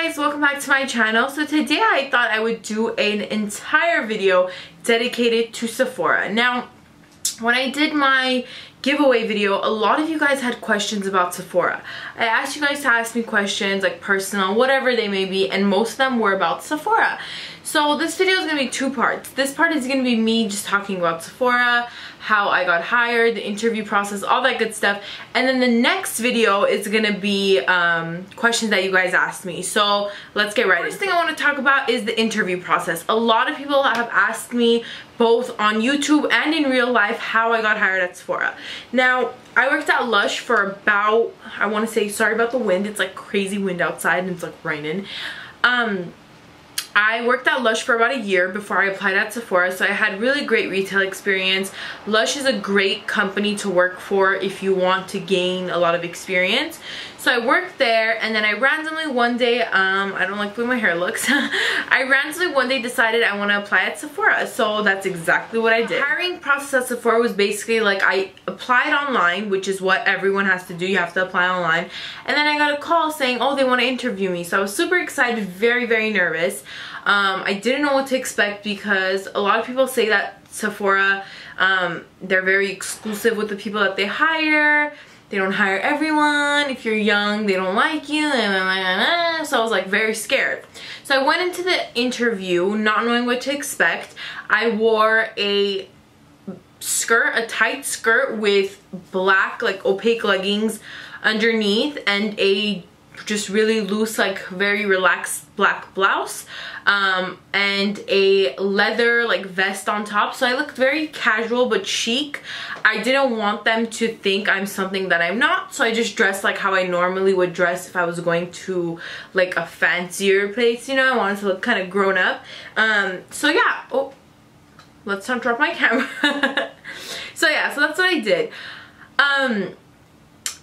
guys, welcome back to my channel. So today I thought I would do an entire video dedicated to Sephora. Now, when I did my giveaway video, a lot of you guys had questions about Sephora. I asked you guys to ask me questions, like personal, whatever they may be, and most of them were about Sephora. So this video is going to be two parts. This part is going to be me just talking about Sephora, how I got hired, the interview process, all that good stuff. And then the next video is going to be questions that you guys asked me. So let's get right into it. First thing I want to talk about is the interview process. A lot of people have asked me both on YouTube and in real life how I got hired at Sephora. Now, I worked at Lush for about, I want to say, sorry about the wind, it's like crazy wind outside and it's like raining. I worked at Lush for about a year before I applied at Sephora, so I had really great retail experience. Lush is a great company to work for if you want to gain a lot of experience. So I worked there, and then I randomly one day, I don't like the way my hair looks, I randomly one day decided I want to apply at Sephora, so that's exactly what I did. The hiring process at Sephora was basically like I applied online, which is what everyone has to do, you have to apply online, and then I got a call saying, oh, they want to interview me. So I was super excited, very, very nervous. I didn't know what to expect because a lot of people say that Sephora, they're very exclusive with the people that they hire. They don't hire everyone. If you're young, they don't like you. So I was like very scared. So I went into the interview not knowing what to expect. I wore a skirt, a tight skirt with black, like opaque leggings underneath and a just really loose, like very relaxed black blouse, and a leather like vest on top. So I looked very casual but chic. I didn't want them to think I'm something that I'm not, so I just dressed like how I normally would dress if I was going to like a fancier place, you know. I wanted to look kind of grown up. So yeah, oh, let's not drop my camera. So yeah, so that's what I did.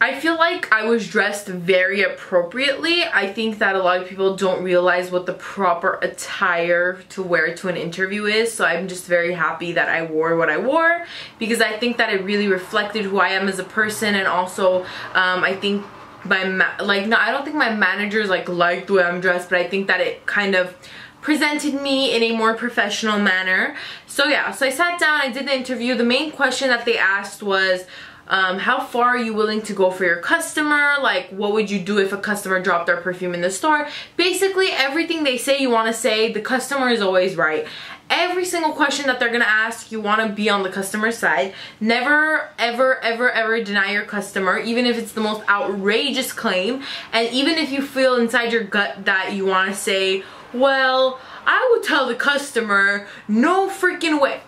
I feel like I was dressed very appropriately. I think that a lot of people don't realize what the proper attire to wear to an interview is, so I'm just very happy that I wore what I wore because I think that it really reflected who I am as a person, and also I think I don't think my managers liked the way I'm dressed, but I think that it kind of presented me in a more professional manner. So yeah, so I sat down, I did the interview. The main question that they asked was, how far are you willing to go for your customer? Like, what would you do if a customer dropped their perfume in the store? Basically, everything they say you want to say, the customer is always right. Every single question that they're gonna ask, you want to be on the customer side. Never, ever, ever, ever deny your customer, even if it's the most outrageous claim. And even if you feel inside your gut that you want to say, well, I would tell the customer, no freaking way.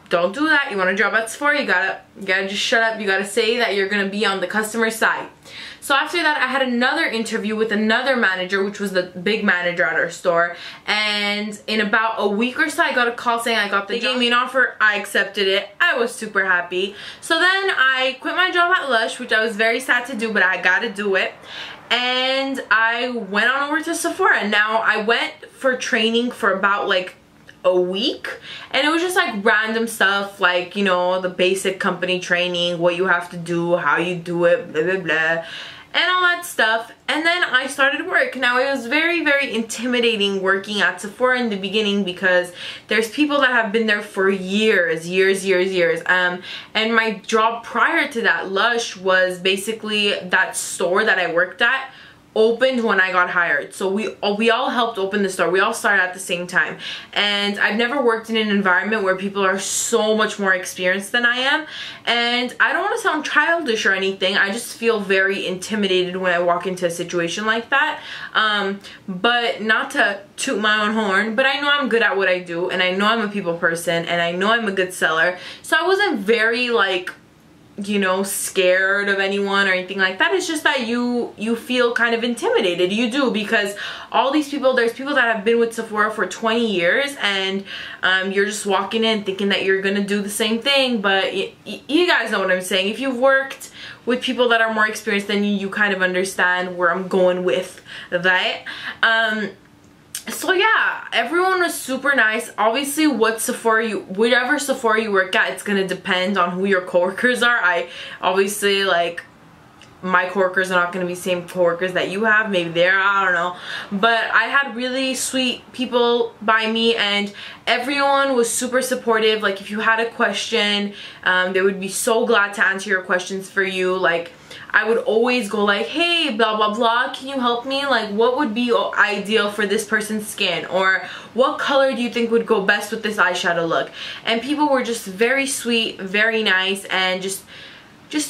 Don't do that. You want a job at Sephora, you gotta just shut up. You gotta say that you're gonna be on the customer side. So after that, I had another interview with another manager, which was the big manager at our store. And in about a week or so, I got a call saying I got the job. They gave me an offer. I accepted it. I was super happy. So then I quit my job at Lush, which I was very sad to do, but I gotta do it. And I went on over to Sephora. Now, I went for training for about like a week, and it was just like random stuff, like, you know, the basic company training, what you have to do, how you do it, blah blah blah, and all that stuff. And then I started work. Now, it was very, very intimidating working at Sephora in the beginning because there's people that have been there for years. And my job prior to that, Lush, was basically that store that I worked at opened when I got hired. So we all helped open the store. We all started at the same time. And I've never worked in an environment where people are so much more experienced than I am. And I don't want to sound childish or anything. I just feel very intimidated when I walk into a situation like that. But not to toot my own horn, but I know I'm good at what I do, and I know I'm a people person, and I know I'm a good seller. So I wasn't very like, you know, scared of anyone or anything like that. It's just that you feel kind of intimidated. You do, because all these people, there's people that have been with Sephora for 20 years, and you're just walking in thinking that you're gonna do the same thing. But you guys know what I'm saying. If you've worked with people that are more experienced than you, you kind of understand where I'm going with that. So yeah, everyone was super nice. Obviously, whatever Sephora you work at, it's gonna depend on who your coworkers are. I obviously, like, my coworkers are not going to be the same coworkers that you have. Maybe they're, I don't know. But I had really sweet people by me, and everyone was super supportive. Like, if you had a question, they would be so glad to answer your questions for you. Like, I would always go like, hey, blah, blah, blah, can you help me? Like, what would be ideal for this person's skin? Or what color do you think would go best with this eyeshadow look? And people were just very sweet, very nice, and just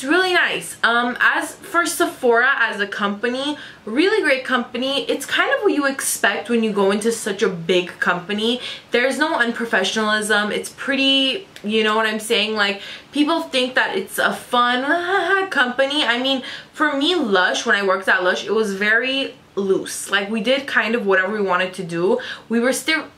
really nice. As for Sephora as a company, really great company. It's kind of what you expect when you go into such a big company. There's no unprofessionalism. It's pretty, you know what I'm saying? Like, people think that it's a fun company. I mean, for me, Lush, when I worked at Lush, it was very loose. Like, we did kind of whatever we wanted to do. We were still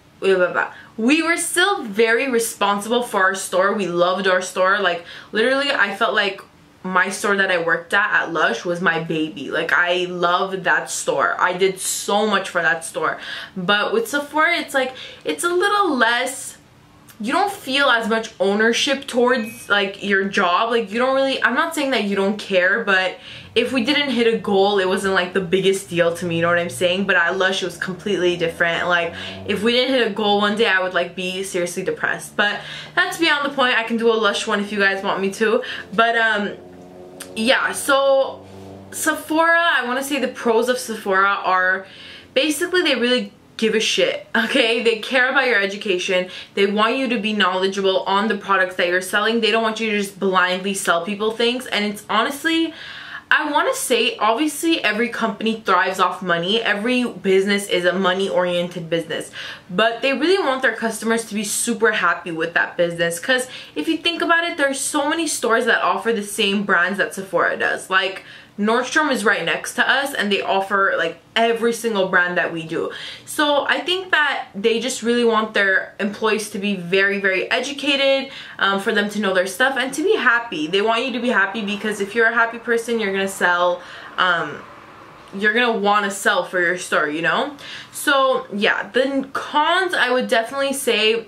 very responsible for our store. We loved our store. Like, literally, I felt like my store that I worked at Lush was my baby. Like, I loved that store. I did so much for that store. But with Sephora, it's like, it's a little less, you don't feel as much ownership towards like your job. Like, you don't really, I'm not saying that you don't care, but if we didn't hit a goal, it wasn't like the biggest deal to me, you know what I'm saying? But at Lush, it was completely different. Like, if we didn't hit a goal one day, I would like be seriously depressed. But that's beyond the point. I can do a Lush one if you guys want me to. But yeah, so Sephora, I want to say the pros of Sephora are basically they really give a shit, okay? They care about your education. They want you to be knowledgeable on the products that you're selling. They don't want you to just blindly sell people things. And it's honestly, I want to say, obviously every company thrives off money. Every business is a money-oriented business. But they really want their customers to be super happy with that business. Because if you think about it, there's so many stores that offer the same brands that Sephora does. Like, Nordstrom is right next to us, and they offer like every single brand that we do. So I think that they just really want their employees to be very, very educated, for them to know their stuff and to be happy. They want you to be happy, because if you're a happy person, you're gonna sell, you're gonna want to sell for your store, you know? So yeah, the cons, I would definitely say,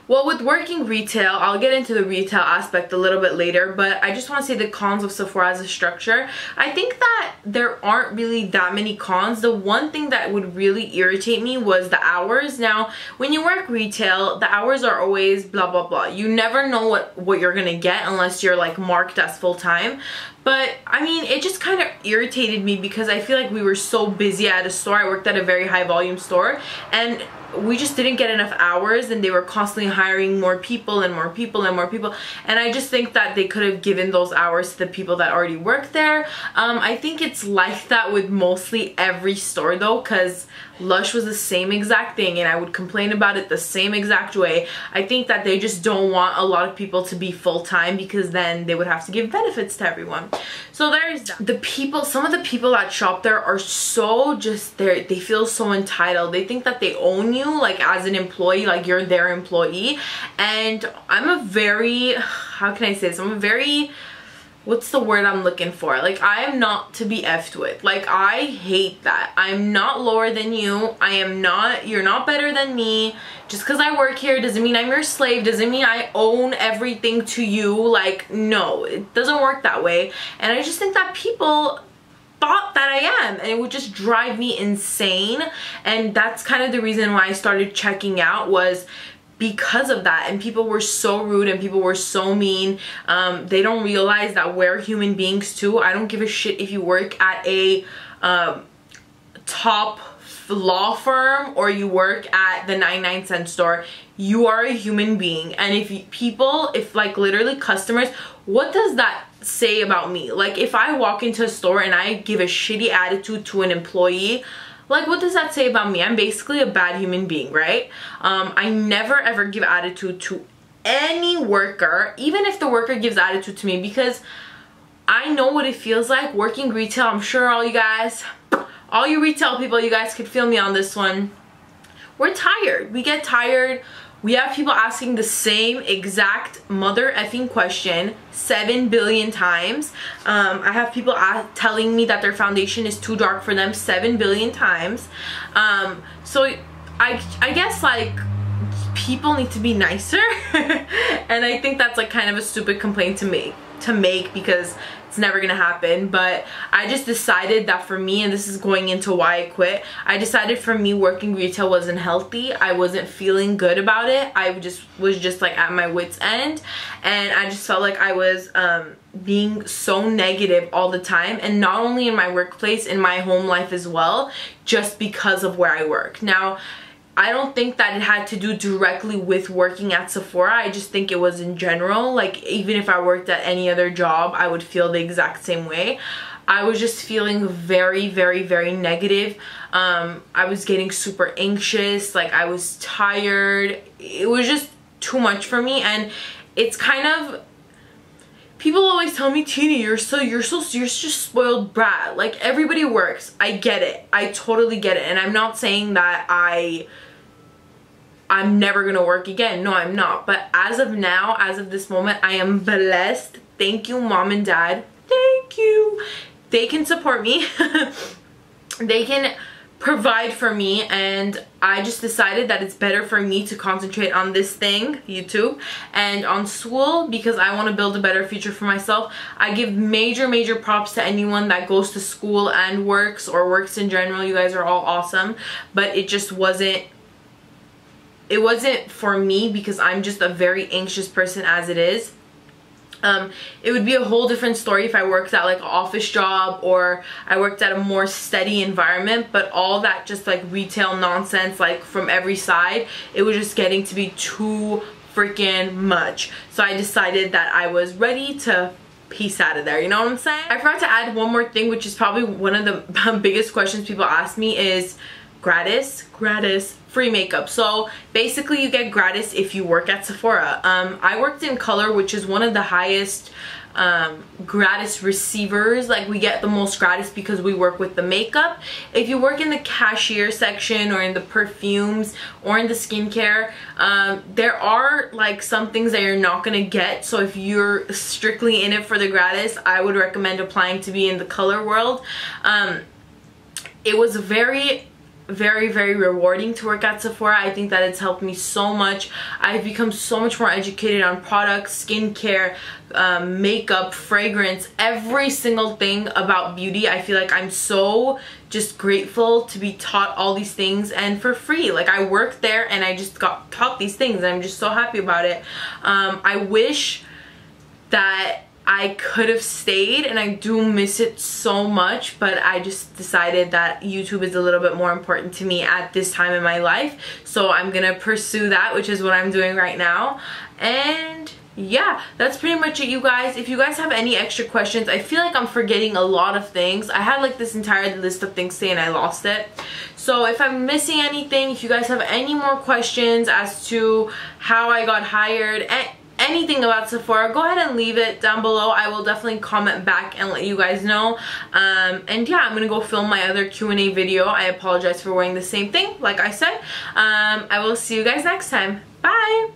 well, with working retail, I'll get into the retail aspect a little bit later, but I just want to say the cons of Sephora as a structure. I think that there aren't really that many cons. The one thing that would really irritate me was the hours. Now, when you work retail, the hours are always blah, blah, blah. You never know what you're going to get unless you're like marked as full-time. But I mean, it just kind of irritated me because I feel like we were so busy at a store. I worked at a very high volume store, and we just didn't get enough hours, and they were constantly hiring more people and more people and more people, and I just think that they could have given those hours to the people that already work there. I think it's like that with mostly every store though, because Lush was the same exact thing, and I would complain about it the same exact way. I think that they just don't want a lot of people to be full-time, because then they would have to give benefits to everyone. So there's that. The people, some of the people that shop there are so just, they feel so entitled. They think that they own you, like as an employee, like you're their employee. And I'm a very, how can I say this? I'm a very, what's the word I'm looking for? Like, I am not to be effed with. Like, I hate that. I'm not lower than you. I am not, you're not better than me. Just because I work here doesn't mean I'm your slave, doesn't mean I own everything to you. Like, no, it doesn't work that way. And I just think that people thought that I am, and it would just drive me insane. And that's kind of the reason why I started checking out, was because of that. And people were so rude, and people were so mean. They don't realize that we're human beings too. I don't give a shit if you work at a top law firm or you work at the 99-cent store. You are a human being. And if like literally customers, what does that say about me? Like, if I walk into a store and I give a shitty attitude to an employee, like, what does that say about me? I'm basically a bad human being, right? I never ever give attitude to any worker, even if the worker gives attitude to me, because I know what it feels like working retail. I'm sure all you guys, all you retail people, you guys could feel me on this one. We're tired. We get tired. We have people asking the same exact mother effing question 7 billion times. I have people telling me that their foundation is too dark for them 7 billion times. So I guess like people need to be nicer. And I think that's like kind of a stupid complaint to make. to make because it's never gonna happen. But I just decided that for me, and this is going into why I quit, I decided for me working retail wasn't healthy. I wasn't feeling good about it. I was just like at my wit's end, and I just felt like I was being so negative all the time, and not only in my workplace, in my home life as well, just because of where I work. Now, I don't think that it had to do directly with working at Sephora. I just think it was in general. Like, even if I worked at any other job, I would feel the exact same way. I was just feeling very, very, very negative. I was getting super anxious. Like, I was tired. It was just too much for me. And it's kind of, people always tell me, Tina, you're just spoiled brat. Like, everybody works. I get it. I totally get it. And I'm not saying that I'm never gonna work again. No, I'm not. But as of now, as of this moment, I am blessed. Thank you, mom and dad. Thank you. They can support me. They can provide for me, and I just decided that it's better for me to concentrate on this thing, YouTube, and on school, because I want to build a better future for myself. I give major props to anyone that goes to school and works, or works in general. You guys are all awesome, but it just wasn't, it wasn't for me, because I'm just a very anxious person as it is. It would be a whole different story if I worked at like an office job, or I worked at a more steady environment, but all that just like retail nonsense, like from every side, it was just getting to be too freaking much. So I decided that I was ready to peace out of there, you know what I'm saying? I forgot to add one more thing, which is probably one of the biggest questions people ask me, is gratis free makeup. So basically you get gratis if you work at Sephora. I worked in color, which is one of the highest gratis receivers. Like, we get the most gratis because we work with the makeup. If you work in the cashier section, or in the perfumes, or in the skincare, there are like some things that you're not gonna get. So if you're strictly in it for the gratis, I would recommend applying to be in the color world. It was very rewarding to work at Sephora. I think that it's helped me so much. I've become so much more educated on products, skincare, makeup, fragrance, every single thing about beauty. I feel like I'm so just grateful to be taught all these things, and for free. Like, I worked there and I just got taught these things, and I'm just so happy about it. I wish that I could have stayed, and I do miss it so much, but I just decided that YouTube is a little bit more important to me at this time in my life, so I'm gonna pursue that, which is what I'm doing right now. And yeah, that's pretty much it, you guys. If you guys have any extra questions, I feel like I'm forgetting a lot of things. I had like this entire list of things today and I lost it. So if I'm missing anything, if you guys have any more questions as to how I got hired, anything about Sephora, go ahead and leave it down below. I will definitely comment back and let you guys know. And yeah, I'm gonna go film my other Q&A video. I apologize for wearing the same thing, like I said. I will see you guys next time. Bye!